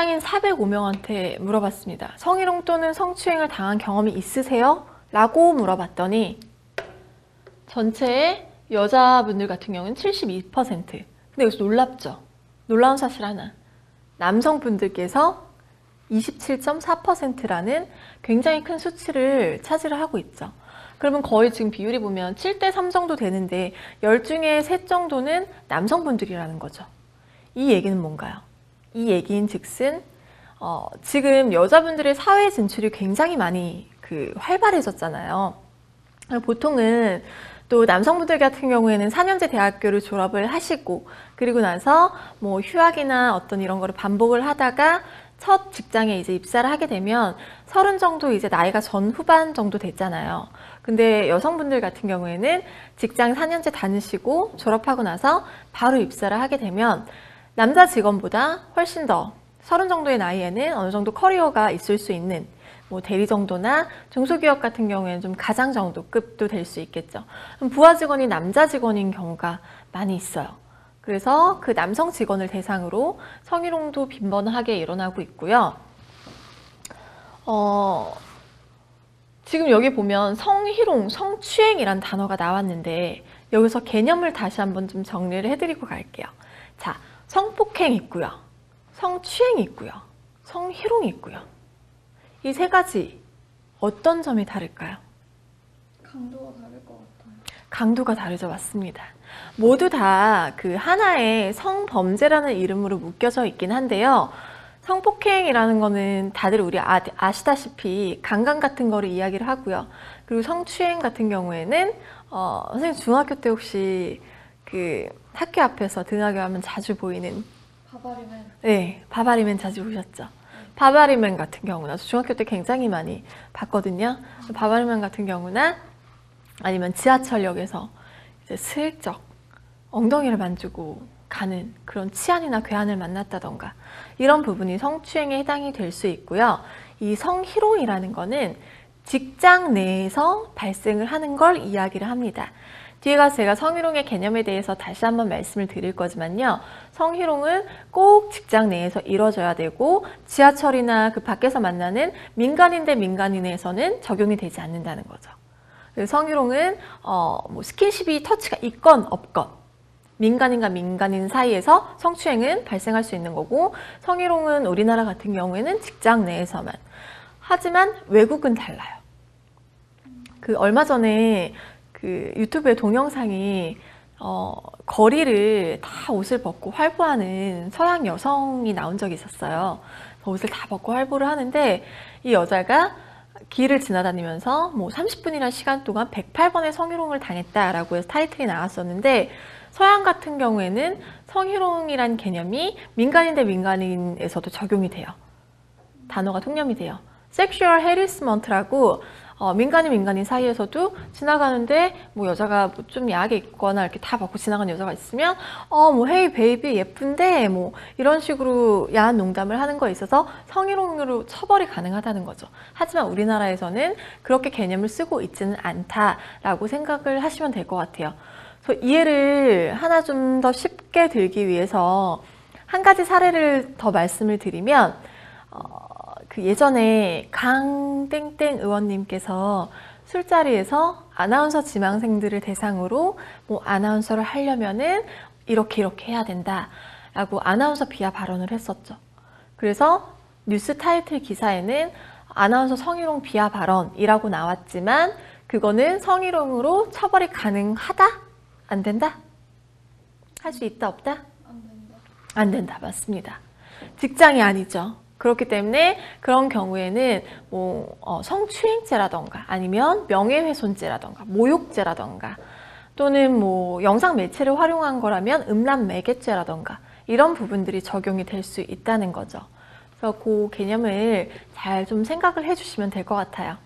직장인 405명한테 물어봤습니다. 성희롱 또는 성추행을 당한 경험이 있으세요? 라고 물어봤더니 전체 여자분들 같은 경우는 72%. 근데 여기서 놀랍죠? 놀라운 사실 하나. 남성분들께서 27.4%라는 굉장히 큰 수치를 차지를 하고 있죠. 그러면 거의 지금 비율이 보면 7대3 정도 되는데 10 중에 3 정도는 남성분들이라는 거죠. 이 얘기는 뭔가요? 이 얘기인 즉슨 지금 여자분들의 사회 진출이 굉장히 많이 활발해졌잖아요. 보통은 또 남성분들 같은 경우에는 4년제 대학교를 졸업을 하시고 그리고 나서 뭐 휴학이나 어떤 이런 거를 반복을 하다가 첫 직장에 이제 입사를 하게 되면 30 정도 이제 나이가 전후반 정도 됐잖아요. 근데 여성분들 같은 경우에는 직장 4년제 다니시고 졸업하고 나서 바로 입사를 하게 되면 남자 직원보다 훨씬 더 30 정도의 나이에는 어느 정도 커리어가 있을 수 있는 뭐 대리 정도나 중소기업 같은 경우에는 좀 가장 정도 급도 될 수 있겠죠. 부하 직원이 남자 직원인 경우가 많이 있어요. 그래서 그 남성 직원을 대상으로 성희롱도 빈번하게 일어나고 있고요. 지금 여기 보면 성희롱, 성추행이란 단어가 나왔는데 여기서 개념을 다시 한번 좀 정리를 해드리고 갈게요. 자, 성폭행 있고요. 성추행 있고요. 성희롱 있고요. 이 3가지 어떤 점이 다를까요? 강도가 다를 것 같아요. 강도가 다르죠. 맞습니다. 모두 다 그 하나의 성범죄라는 이름으로 묶여져 있긴 한데요. 성폭행이라는 거는 다들 우리 아시다시피 강간 같은 거를 이야기를 하고요. 그리고 성추행 같은 경우에는 선생님 중학교 때 혹시 그 학교 앞에서 등하교하면 자주 보이는 바바리맨? 네, 바바리맨 자주 보셨죠? 바바리맨 같은 경우나 중학교 때 굉장히 많이 봤거든요. 바바리맨 같은 경우나 아니면 지하철역에서 이제 슬쩍 엉덩이를 만지고 가는 그런 치안이나 괴한을 만났다던가 이런 부분이 성추행에 해당이 될 수 있고요. 이 성희롱이라는 거는 직장 내에서 발생을 하는 걸 이야기를 합니다. 뒤에 가서 제가 성희롱의 개념에 대해서 다시 한번 말씀을 드릴 거지만요. 성희롱은 꼭 직장 내에서 이루어져야 되고 지하철이나 그 밖에서 만나는 민간인 대 민간인에서는 적용이 되지 않는다는 거죠. 성희롱은 뭐 스킨십이 터치가 있건 없건 민간인과 민간인 사이에서 성추행은 발생할 수 있는 거고 성희롱은 우리나라 같은 경우에는 직장 내에서만. 하지만 외국은 달라요. 그 얼마 전에 그 유튜브에 동영상이 거리를 다 옷을 벗고 활보하는 서양 여성이 나온 적이 있었어요. 옷을 다 벗고 활보를 하는데 이 여자가 길을 지나다니면서 뭐 30분이라는 시간 동안 108번의 성희롱을 당했다라고 해서 타이틀이 나왔었는데 서양 같은 경우에는 성희롱이란 개념이 민간인 대 민간인에서도 적용이 돼요. 단어가 통념이 돼요. Sexual Harassment라고 민간인 사이에서도 지나가는데 뭐 여자가 좀 야하게 입거나 이렇게 다 벗고 지나가는 여자가 있으면 뭐 헤이 베이비 예쁜데 뭐 이런 식으로 야한 농담을 하는 거에 있어서 성희롱으로 처벌이 가능하다는 거죠. 하지만 우리나라에서는 그렇게 개념을 쓰고 있지는 않다라고 생각을 하시면 될 것 같아요. 그래서 이해를 하나 좀 더 쉽게 들기 위해서 한 가지 사례를 더 말씀을 드리면 그 예전에 강땡땡 의원님께서 술자리에서 아나운서 지망생들을 대상으로 뭐 아나운서를 하려면은 이렇게 해야 된다라고 아나운서 비하 발언을 했었죠. 그래서 뉴스 타이틀 기사에는 아나운서 성희롱 비하 발언이라고 나왔지만 그거는 성희롱으로 처벌이 가능하다? 안 된다? 할 수 있다 없다? 안 된다. 안 된다. 맞습니다. 직장이 아니죠. 그렇기 때문에 그런 경우에는 뭐 성추행죄라던가 아니면 명예훼손죄라던가 모욕죄라던가 또는 뭐 영상 매체를 활용한 거라면 음란 매개죄라던가 이런 부분들이 적용이 될 수 있다는 거죠. 그래서 그 개념을 잘 좀 생각을 해주시면 될 것 같아요.